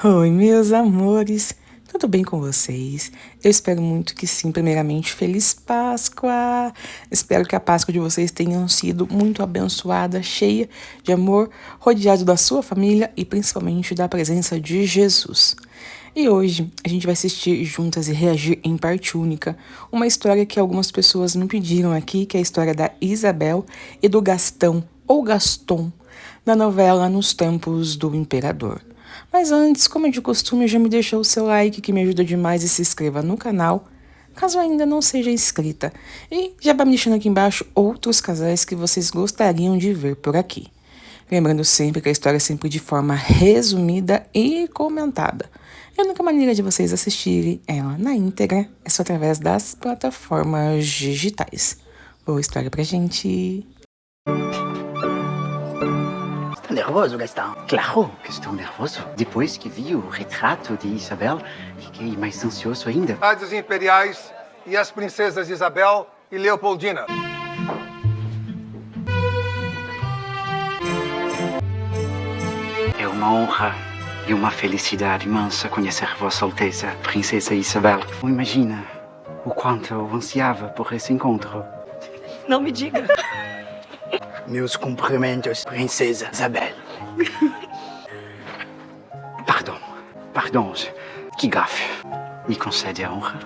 Oi, meus amores, tudo bem com vocês? Eu espero muito que sim. Primeiramente, Feliz Páscoa! Espero que a Páscoa de vocês tenha sido muito abençoada, cheia de amor, rodeado da sua família e principalmente da presença de Jesus. E hoje a gente vai assistir juntas e reagir em parte única uma história que algumas pessoas me pediram aqui, que é a história da Isabel e do Gastão, ou Gaston, da novela Nos Tempos do Imperador. Mas antes, como é de costume, já me deixou o seu like, que me ajuda demais, e se inscreva no canal, caso ainda não seja inscrita. E já vai me deixando aqui embaixo outros casais que vocês gostariam de ver por aqui. Lembrando sempre que a história é sempre de forma resumida e comentada. E a única maneira de vocês assistirem ela na íntegra é só através das plataformas digitais. Boa história pra gente! Tá nervoso, Gastão? Claro que estou nervoso. Depois que vi o retrato de Isabel, fiquei mais ansioso ainda. Majestades imperiais e as princesas Isabel e Leopoldina. É uma honra e uma felicidade imensa conhecer Vossa Alteza, Princesa Isabel. Não imagina o quanto eu ansiava por esse encontro. Não me diga. Meus cumprimentos, Princesa Isabel. Pardon, que gafe. Me concede a honra?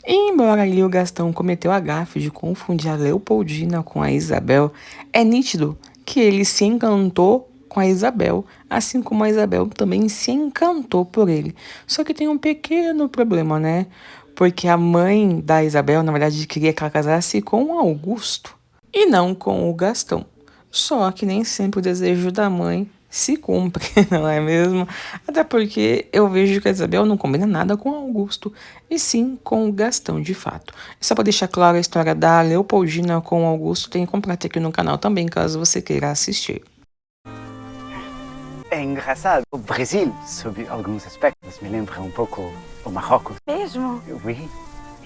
E embora ali o Gastão cometeu a gafe de confundir a Leopoldina com a Isabel, é nítido que ele se encantou com a Isabel, assim como a Isabel também se encantou por ele. Só que tem um pequeno problema, né? Porque a mãe da Isabel, na verdade, queria que ela casasse com o Augusto e não com o Gastão. Só que nem sempre o desejo da mãe se cumpre, não é mesmo? Até porque eu vejo que a Isabel não combina nada com o Augusto, e sim com o Gastão, de fato. E só para deixar claro, a história da Leopoldina com o Augusto tem completo aqui no canal também, caso você queira assistir. É engraçado. O Brasil, sob alguns aspectos, me lembra um pouco o Marrocos. Mesmo? Oui.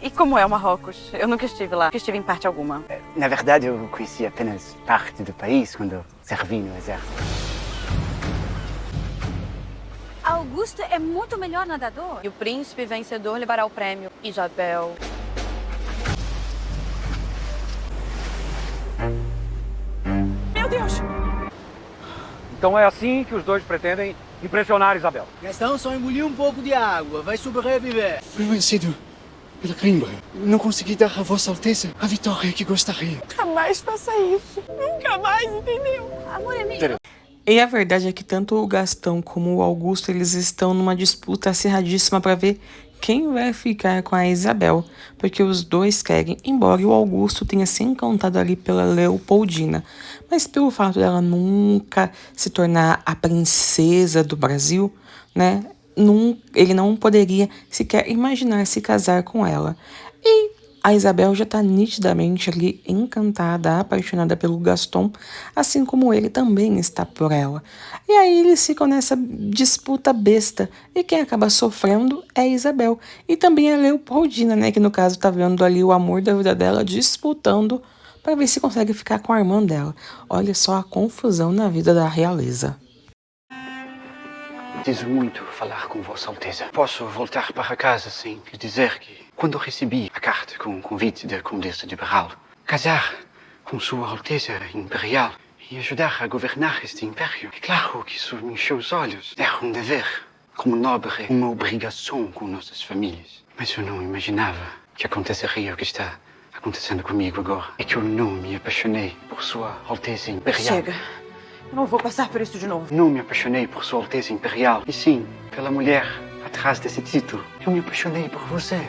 E como é o Marrocos? Eu nunca estive lá. Nunca estive em parte alguma. Na verdade, eu conheci apenas parte do país quando servi no exército. Augusto é muito melhor nadador. E o príncipe vencedor levará o prêmio. Isabel. Meu Deus! Então é assim que os dois pretendem impressionar Isabel. Gastão só engoliu um pouco de água, vai sobreviver. Fui vencido pela Coimbra. Não consegui dar a Vossa Alteza a vitória que gostaria. Jamais faça isso. Nunca mais, entendeu? Amor é melhor. E a verdade é que tanto o Gastão como o Augusto, eles estão numa disputa acirradíssima para ver quem vai ficar com a Isabel, porque os dois querem, embora o Augusto tenha se encantado ali pela Leopoldina, mas pelo fato dela nunca se tornar a princesa do Brasil, né, ele não poderia sequer imaginar se casar com ela. E a Isabel já está nitidamente ali encantada, apaixonada pelo Gaston, assim como ele também está por ela. E aí eles ficam nessa disputa besta, e quem acaba sofrendo é a Isabel. E também a Leopoldina, né, que no caso está vendo ali o amor da vida dela disputando para ver se consegue ficar com a irmã dela. Olha só a confusão na vida da realeza. Preciso muito falar com Vossa Alteza. Posso voltar para casa sem lhe dizer que, quando recebi a carta com o convite da Condessa de Barral, casar com Sua Alteza Imperial e ajudar a governar este império, é claro que isso me encheu os olhos. É um dever, como nobre, uma obrigação com nossas famílias. Mas eu não imaginava que aconteceria o que está acontecendo comigo agora. É que eu não me apaixonei por Sua Alteza Imperial. Chega. Eu não vou passar por isso de novo. Não me apaixonei por Sua Alteza Imperial, e sim pela mulher atrás desse título. Eu me apaixonei por você.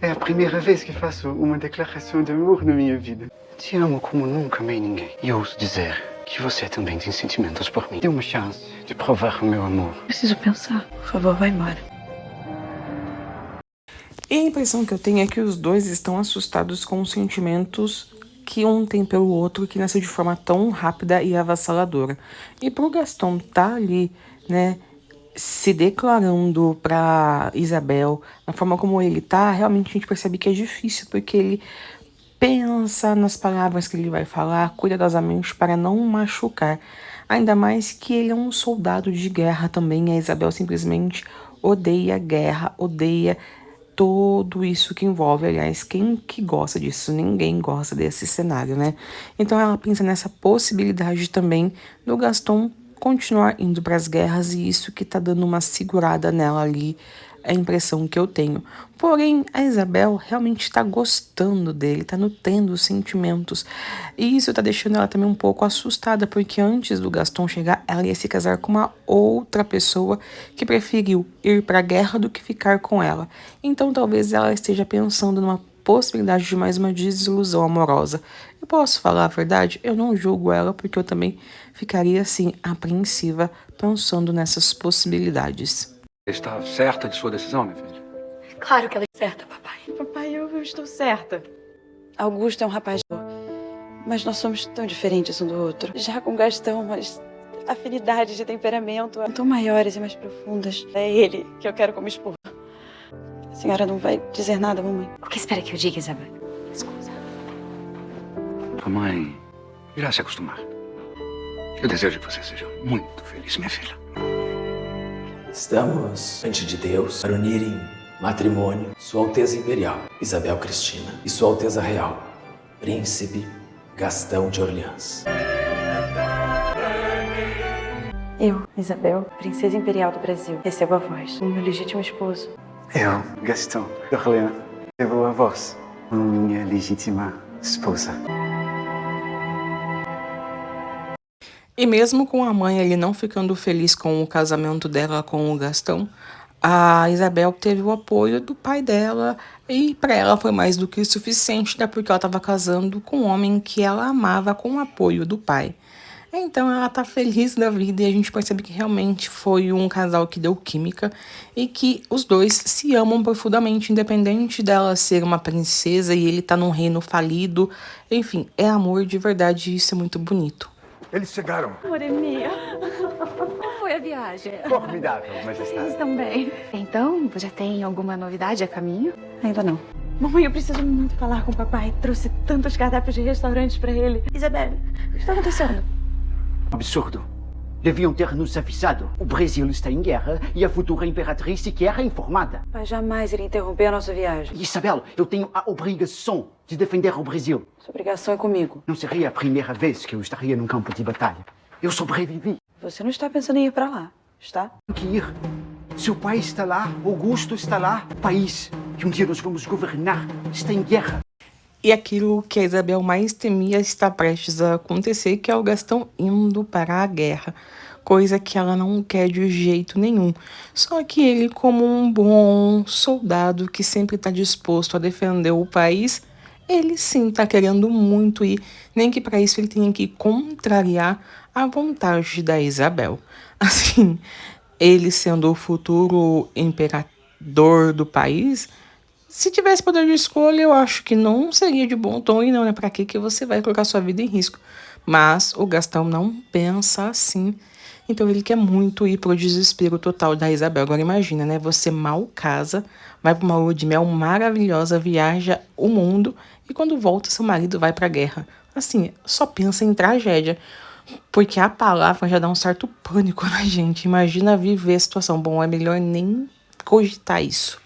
É a primeira vez que faço uma declaração de amor na minha vida. Te amo como nunca amei ninguém. E ouso dizer que você também tem sentimentos por mim. Dê uma chance de provar o meu amor. Preciso pensar. Por favor, vá embora. E a impressão que eu tenho é que os dois estão assustados com os sentimentos que um tem pelo outro, que nasceu de forma tão rápida e avassaladora. E pro Gaston tá ali, né, se declarando para Isabel, na forma como ele tá, realmente a gente percebe que é difícil, porque ele pensa nas palavras que ele vai falar cuidadosamente para não machucar. Ainda mais que ele é um soldado de guerra também. A Isabel simplesmente odeia guerra, odeia tudo isso que envolve. Aliás, quem que gosta disso? Ninguém gosta desse cenário, né? Então ela pensa nessa possibilidade também do Gaston continuar indo para as guerras, e isso que tá dando uma segurada nela ali, é a impressão que eu tenho. Porém, a Isabel realmente está gostando dele, está nutrindo os sentimentos. E isso tá deixando ela também um pouco assustada, porque antes do Gaston chegar, ela ia se casar com uma outra pessoa que preferiu ir para a guerra do que ficar com ela. Então talvez ela esteja pensando numa possibilidade de mais uma desilusão amorosa. Eu posso falar a verdade? Eu não julgo ela, porque eu também ficaria assim, apreensiva, pensando nessas possibilidades. Está certa de sua decisão, minha filha? Claro que ela é certa, papai. Papai, eu estou certa. Augusto é um rapaz bom, mas nós somos tão diferentes um do outro. Já com Gastão, as afinidades de temperamento são tão maiores e mais profundas. É ele que eu quero como esposo. A senhora não vai dizer nada, mamãe? O que espera que eu diga, Isabel? Escusa. Sua mãe irá se acostumar. Eu desejo que você seja muito feliz, minha filha. Estamos diante de Deus para unir em matrimônio Sua Alteza Imperial, Isabel Cristina, e Sua Alteza Real, Príncipe Gastão de Orleans. Eu, Isabel, Princesa Imperial do Brasil, recebo a voz, como meu legítimo esposo. Eu, Gaston de Orleans, recebo a voz como minha legítima esposa. E mesmo com a mãe ali não ficando feliz com o casamento dela com o Gastão, a Isabel teve o apoio do pai dela, e para ela foi mais do que suficiente, né, porque ela estava casando com um homem que ela amava, com o apoio do pai. Então ela tá feliz da vida, e a gente percebe que realmente foi um casal que deu química e que os dois se amam profundamente, independente dela ser uma princesa e ele tá num reino falido. Enfim, é amor de verdade, e isso é muito bonito. Eles chegaram. Moremia. Como foi a viagem? Formidável, majestade. Eles estão bem. Então, já tem alguma novidade a caminho? Ainda não. Mamãe, eu preciso muito falar com o papai. Trouxe tantos cardápios de restaurantes pra ele. Isabel, o que está acontecendo? Absurdo. Deviam ter nos avisado. O Brasil está em guerra e a futura imperatriz sequer é informada. Pai jamais iria interromper a nossa viagem. Isabel, eu tenho a obrigação de defender o Brasil. Sua obrigação é comigo. Não seria a primeira vez que eu estaria num campo de batalha. Eu sobrevivi. Você não está pensando em ir pra lá, está? Tenho que ir. Seu pai está lá, Augusto está lá. O país que um dia nós vamos governar está em guerra. E aquilo que a Isabel mais temia está prestes a acontecer, que é o Gastão indo para a guerra. Coisa que ela não quer de jeito nenhum. Só que ele, como um bom soldado que sempre está disposto a defender o país, ele sim está querendo muito ir. Nem que para isso ele tenha que contrariar a vontade da Isabel. Assim, ele sendo o futuro imperador do país, se tivesse poder de escolha, eu acho que não seria de bom tom, e não, né? Pra que você vai colocar sua vida em risco? Mas o Gastão não pensa assim. Então ele quer muito ir pro desespero total da Isabel. Agora imagina, né? Você mal casa, vai pra uma lua de mel maravilhosa, viaja o mundo, e quando volta, seu marido vai pra guerra. Assim, só pensa em tragédia. Porque a palavra já dá um certo pânico na gente. Imagina viver a situação. Bom, é melhor nem cogitar isso.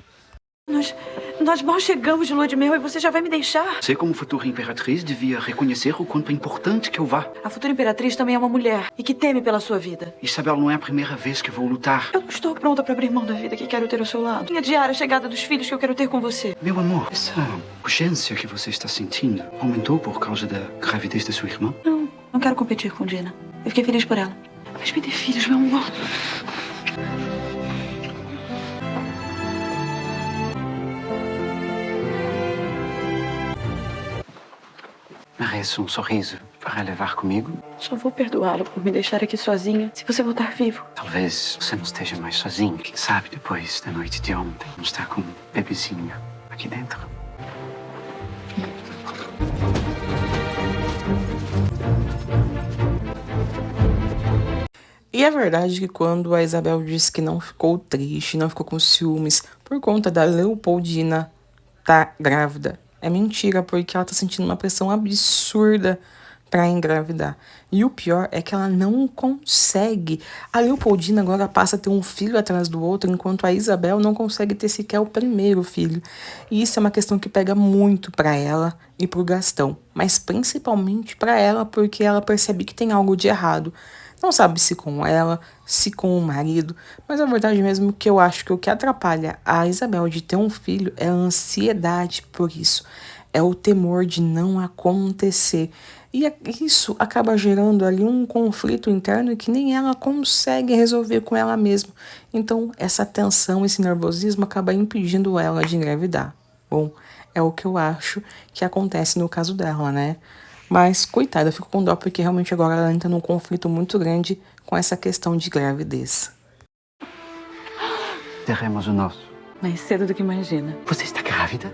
Nós mal chegamos de lua de mel e você já vai me deixar? Você, como futura imperatriz, devia reconhecer o quanto é importante que eu vá. A futura imperatriz também é uma mulher e que teme pela sua vida. Isabel, não é a primeira vez que vou lutar. Eu não estou pronta para abrir mão da vida que quero ter ao seu lado. E adiar a chegada dos filhos que eu quero ter com você. Meu amor, essa urgência que você está sentindo aumentou por causa da gravidez da sua irmã? Não quero competir com Dina. Eu fiquei feliz por ela. Mas me dê filhos, meu amor. Merece um sorriso para levar comigo? Só vou perdoá-lo por me deixar aqui sozinha se você voltar vivo. Talvez você não esteja mais sozinho. Quem sabe depois da noite de ontem não está com um bebezinho aqui dentro. E é verdade que quando a Isabel disse que não ficou triste, não ficou com ciúmes por conta da Leopoldina tá grávida, é mentira, porque ela tá sentindo uma pressão absurda para engravidar. E o pior é que ela não consegue. A Leopoldina agora passa a ter um filho atrás do outro, enquanto a Isabel não consegue ter sequer o primeiro filho. E isso é uma questão que pega muito para ela e pro Gastão, mas principalmente para ela, porque ela percebe que tem algo de errado. Não sabe se com ela, se com o marido, mas a verdade mesmo é que eu acho que o que atrapalha a Isabel de ter um filho é a ansiedade por isso. É o temor de não acontecer. E isso acaba gerando ali um conflito interno que nem ela consegue resolver com ela mesma. Então, essa tensão, esse nervosismo acaba impedindo ela de engravidar. Bom, é o que eu acho que acontece no caso dela, né? Mas, coitada, eu fico com dó porque realmente agora ela entra num conflito muito grande com essa questão de gravidez. Teremos o nosso. Mais cedo do que imagina. Você está grávida?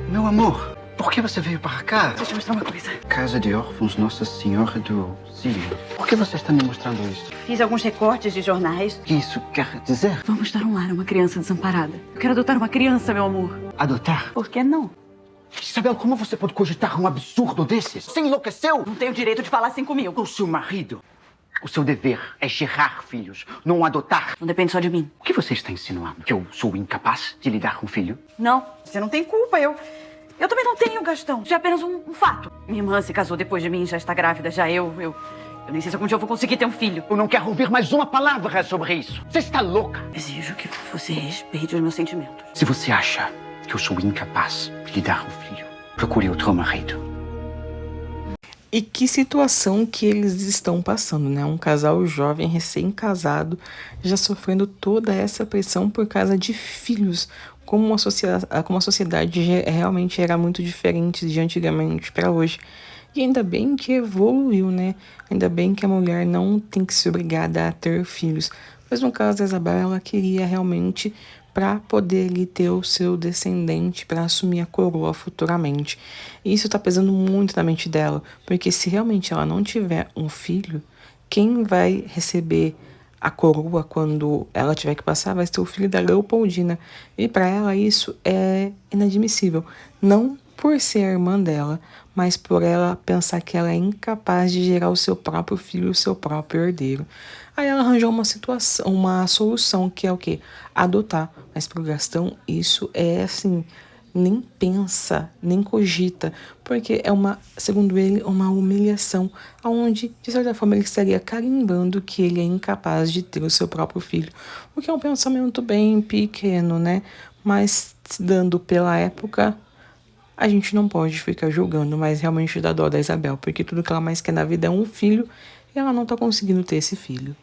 Meu amor, por que você veio para cá? Deixa eu te mostrar uma coisa. Casa de órfãos Nossa Senhora do Cílio. Por que você está me mostrando isso? Fiz alguns recortes de jornais. O que isso quer dizer? Vamos dar um lar a uma criança desamparada. Eu quero adotar uma criança, meu amor. Adotar? Por que não? Isabel, como você pode cogitar um absurdo desses? Você enlouqueceu? Não tenho direito de falar assim comigo. O seu marido. O seu dever é gerar filhos, não adotar. Não depende só de mim. O que você está insinuando? Que eu sou incapaz de lidar com um filho? Não, você não tem culpa. Eu também não tenho, Gastão. Isso é apenas um fato. Minha irmã se casou depois de mim, já está grávida. Já eu nem sei se algum dia eu vou conseguir ter um filho. Eu não quero ouvir mais uma palavra sobre isso. Você está louca? Exijo que você respeite os meus sentimentos. Se você acha que eu sou incapaz de lidar com um filho, procure outro marido. E que situação que eles estão passando, né? Um casal jovem, recém-casado, já sofrendo toda essa pressão por causa de filhos. Como a sociedade realmente era muito diferente de antigamente para hoje. E ainda bem que evoluiu, né? Ainda bem que a mulher não tem que ser obrigada a ter filhos. Mas no caso da Isabel, ela queria realmente para poder ali ter o seu descendente, para assumir a coroa futuramente. E isso tá pesando muito na mente dela, porque se realmente ela não tiver um filho, quem vai receber a coroa quando ela tiver que passar vai ser o filho da Leopoldina. E para ela isso é inadmissível. Não por ser a irmã dela, mas por ela pensar que ela é incapaz de gerar o seu próprio filho, o seu próprio herdeiro. Aí ela arranjou uma solução, que é o quê? Adotar. Mas pro Gastão isso é assim, nem pensa, nem cogita, porque é segundo ele, uma humilhação, onde, de certa forma, ele estaria carimbando que ele é incapaz de ter o seu próprio filho. O que é um pensamento bem pequeno, né? Mas, dando pela época, a gente não pode ficar julgando, mas realmente dá dó da Isabel, porque tudo que ela mais quer na vida é um filho, e ela não tá conseguindo ter esse filho.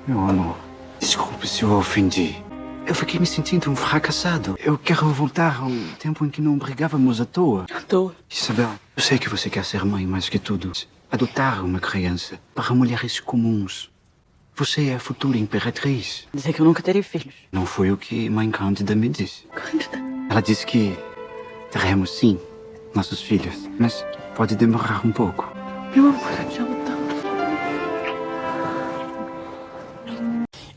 Meu amor, desculpe se eu ofendi. Eu fiquei me sentindo um fracassado. Eu quero voltar ao tempo em que não brigávamos à toa. À toa? Isabel, eu sei que você quer ser mãe mais que tudo. Adotar uma criança para mulheres comuns. Você é a futura imperatriz. Dizer que eu nunca terei filhos. Não foi o que mãe Cândida me disse. Cândida? Ela disse que teremos sim nossos filhos, mas pode demorar um pouco. Meu amor, eu te amo tanto.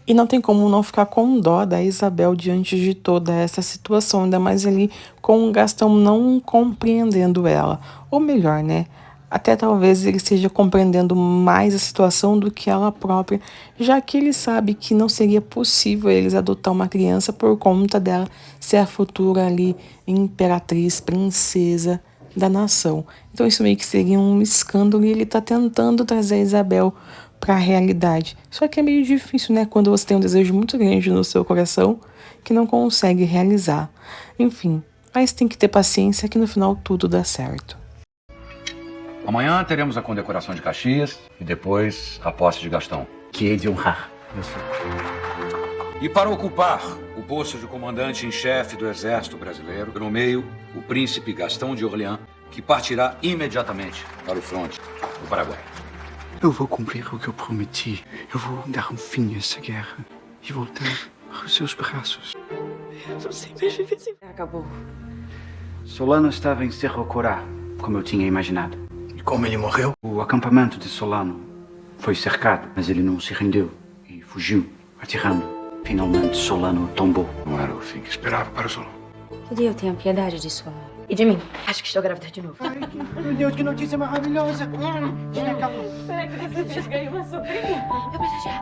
E não tem como não ficar com dó da Isabel diante de toda essa situação, ainda mais ali com o Gastão não compreendendo ela. Ou melhor, né? Até talvez ele esteja compreendendo mais a situação do que ela própria, já que ele sabe que não seria possível eles adotar uma criança por conta dela ser a futura ali imperatriz, princesa da nação. Então isso meio que seria um escândalo e ele tá tentando trazer a Isabel para a realidade. Só que é meio difícil, né? Quando você tem um desejo muito grande no seu coração que não consegue realizar. Enfim, mas tem que ter paciência que no final tudo dá certo. Amanhã teremos a condecoração de Caxias e depois a posse de Gastão. Que é de honrar. E para ocupar o posto de comandante em chefe do Exército Brasileiro, eu nomeio o príncipe Gastão de Orleans, que partirá imediatamente para o fronte do Paraguai. Eu vou cumprir o que eu prometi. Eu vou dar um fim a essa guerra e voltar para os seus braços. Eu não sei mais viver sem... Acabou. Solano estava em Cerro Corá, como eu tinha imaginado. E como ele morreu? O acampamento de Solano Foi cercado, mas ele não se rendeu e fugiu, atirando. Finalmente, Solano tombou. Não era o fim que esperava para Solano. Que Deus tenha piedade de sua... E de mim. Acho que estou grávida de novo. Ai, meu Deus, que notícia maravilhosa. Tira cá. Será que você já ganhou uma sobrinha? Eu preciso já.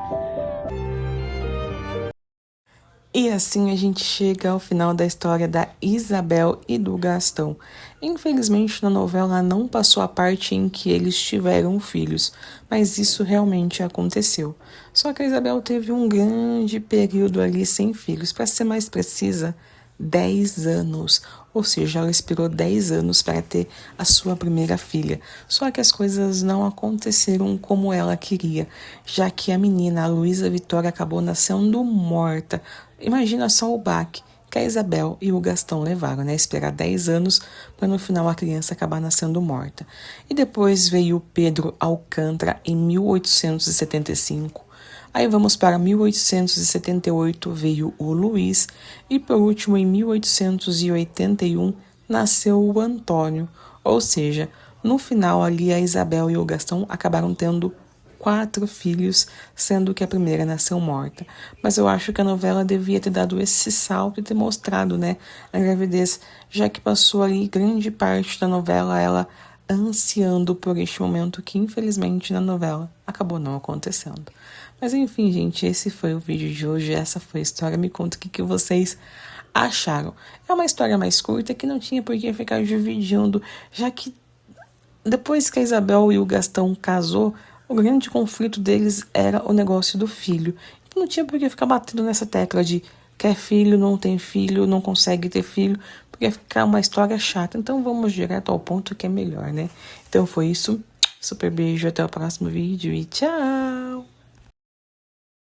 E assim a gente chega ao final da história da Isabel e do Gastão. Infelizmente na novela não passou a parte em que eles tiveram filhos, mas isso realmente aconteceu. Só que a Isabel teve um grande período ali sem filhos, para ser mais precisa, 10 anos. Ou seja, ela esperou 10 anos para ter a sua primeira filha. Só que as coisas não aconteceram como ela queria, já que a menina, a Luísa Vitória, acabou nascendo morta. Imagina só o baque que a Isabel e o Gastão levaram, né? Esperar 10 anos para no final a criança acabar nascendo morta. E depois veio o Pedro Alcântara em 1875. Aí vamos para 1878, veio o Luiz, e por último, em 1881, nasceu o Antônio. Ou seja, no final ali, a Isabel e o Gastão acabaram tendo 4 filhos, sendo que a primeira nasceu morta. Mas eu acho que a novela devia ter dado esse salto e ter mostrado, né, a gravidez, já que passou ali grande parte da novela ela ansiando por este momento que, infelizmente, na novela acabou não acontecendo. Mas enfim, gente, esse foi o vídeo de hoje, essa foi a história. Me conta o que vocês acharam. É uma história mais curta que não tinha por que ficar dividindo, já que depois que a Isabel e o Gastão casou, o grande conflito deles era o negócio do filho. Então não tinha por que ficar batendo nessa tecla de quer filho, não tem filho, não consegue ter filho, porque ia ficar uma história chata. Então vamos direto ao ponto que é melhor, né? Então foi isso. Super beijo, até o próximo vídeo e tchau!